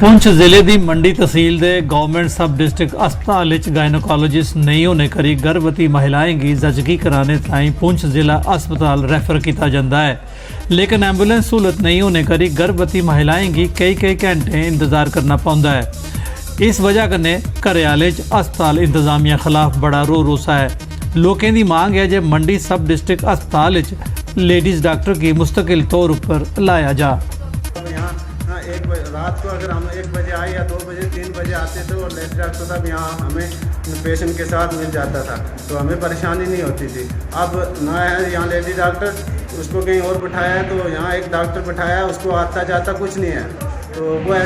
पुंछ जिले की मंडी तहसील के गवर्नमेंट सब डिस्ट्रिक्ट अस्पताल गायनोकोलॉजिस्ट नहीं होने करी गर्भवती महिलाएं की जचगी कराने ताईं पुंछ जिला अस्पताल रैफर किया जाता है, लेकिन एंबुलेंस सहूलत नहीं होने करी गर्भवती महिलाएं की कई घंटे इंतजार करना पौंदा है। इस वजह कन्नै घरेआले च अस्पताल इंतजामिया खिलाफ बड़ा रोसा है। लोगों की मांग है जो मंडी सब डिस्ट्रिक्ट अस्पताल लेडीज़ डॉक्टर की मुस्तकिल तौर पर लाया जा। रात को अगर हम 1 बजे आए या 2 बजे 3 बजे आते थे और लेडीज डॉक्टर साहब यहाँ हमें पेशेंट के साथ मिल जाता था तो हमें परेशानी नहीं होती थी। अब ना है यहाँ लेडी डॉक्टर, उसको कहीं और बिठाया है तो यहाँ एक डॉक्टर बिठाया है, उसको आता जाता कुछ नहीं है तो वो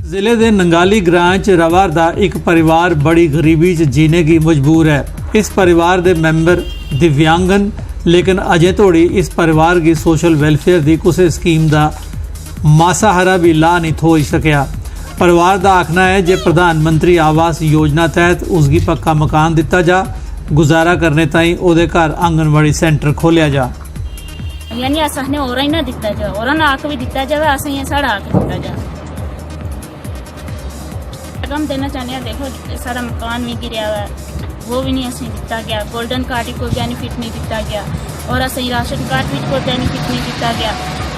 जिले के नंगाली ग्रां च रवार दा एक परिवार बड़ी गरीबी च जीने की मजबूर है। इस परिवार के मैंबर दिव्यांगन, लेकिन अजे तोड़ी इस परिवार की सोशल वेलफेयर की किसी स्कीम का मासाहारा भी ला नहीं थो सकिया। परिवार का आखना है जे प्रधानमंत्री आवास योजना तहत उसकी पक्का मकान दिता जा, गुजारा करने ताईं ओदे घर आंगनवाड़ी सेंटर खोलिया जा। यानी असाने और ही ना दिता जा, और ना आके भी दिता जावे, असें ये साड़ा आके दिता जा। हम देना चाहते हैं, देखो सारा मकान भी गिरया हुआ है, वो भी नहीं असें दिता गया। गोल्डन कार्ड को बेनिफिट नहीं दिता गया और असें राशन कार्ड भी को बेनिफिट नहीं दिता गया।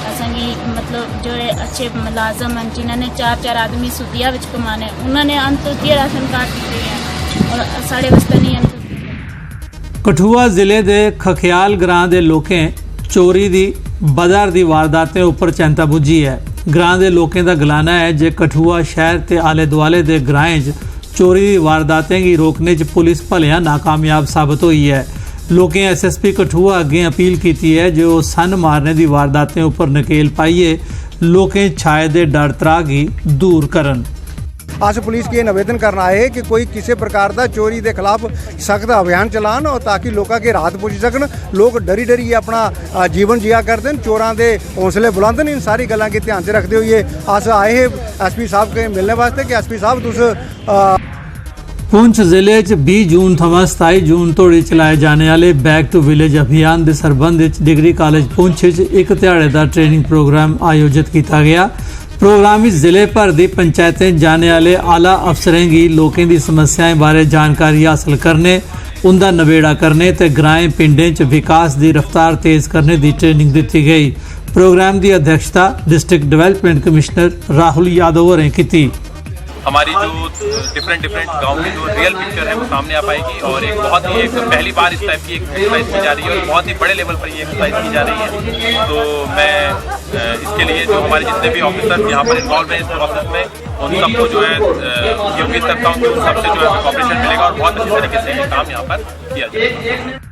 असेंगी मतलब जो अच्छे मुलाजम हैं जिन्होंने 4 आदमी सुदिया विच कमाने, उन्होंने अंत्योदय राशन कार्ड दिते हैं और साढ़े वास्ते नहीं अंत्योदय। कठुआ जिले के खख्याल ग्रां के लोकें चोरी की बजार की वारदातें उपर चिंता बुझी है। ग्रां के लोगों का गलाना है जे कठुआ शहर के आले दुआले के ग्राएं चोरी की वारदातें की रोकने च पुलिस भलियां नाकामयाब साबित हुई है। लोगों SSP कठुआ अगे अपील की है जो सन मारने की वारदातें उपर नकेल पाइए, लोगों छाए दे डर त्राह की दूर करन। अस पुलिस के निवेदन करना है कि कोई किसी प्रकार का चोरी के खिलाफ सख्त अभियान चलान और ताकि लोगों के राहत पुज सकन। लोग डरी अपना जीवन जिया करते हैं, चोरों के हौसले बुलंद ने। इन सारी गल्लां के ध्यान से रखते हुए अस आए हैं SP साहब के मिलने वास्ते कि SP साहब तुस पुंछ जिले 20 जून थमां 27 जून तोड़ी चलाए जाने वाले बैक टू विलेज अभियान के संबंध में डिग्री कॉलेज पुंछ एक ध्याड़ेदार ट्रेनिंग प्रोग्राम आयोजित किया गया। प्रोग्राम में जिले भर की पंचायतें जाने वाले आला अफसरें की लोगों की समस्याएं बारे जानकारी हासिल करने, उनका नवेड़ा करने ते ग्राएं पिंडें च विकास की रफ्तार तेज करने की ट्रेनिंग दी गई। प्रोग्राम की अध्यक्षता district development commissioner Rahul Yadav होरें की। हमारी जो डिफरेंट गांव की जो रियल पिक्चर है वो सामने आ पाएगी और एक बहुत ही पहली बार इस टाइप की एक एक्सरसाइज की जा रही है और बहुत ही बड़े लेवल पर ये एक्सरसाइज की जा रही है। तो मैं इसके लिए जो हमारे जितने भी ऑफिसर यहाँ पर इन्वॉल्व हैं इस प्रोसेस में, उन सबको जो है ये उम्मीद करता हूँ कि उन सबसे जो है कॉपरेशन मिलेगा और बहुत अच्छी तरीके से ये काम यहाँ पर किया जाएगा।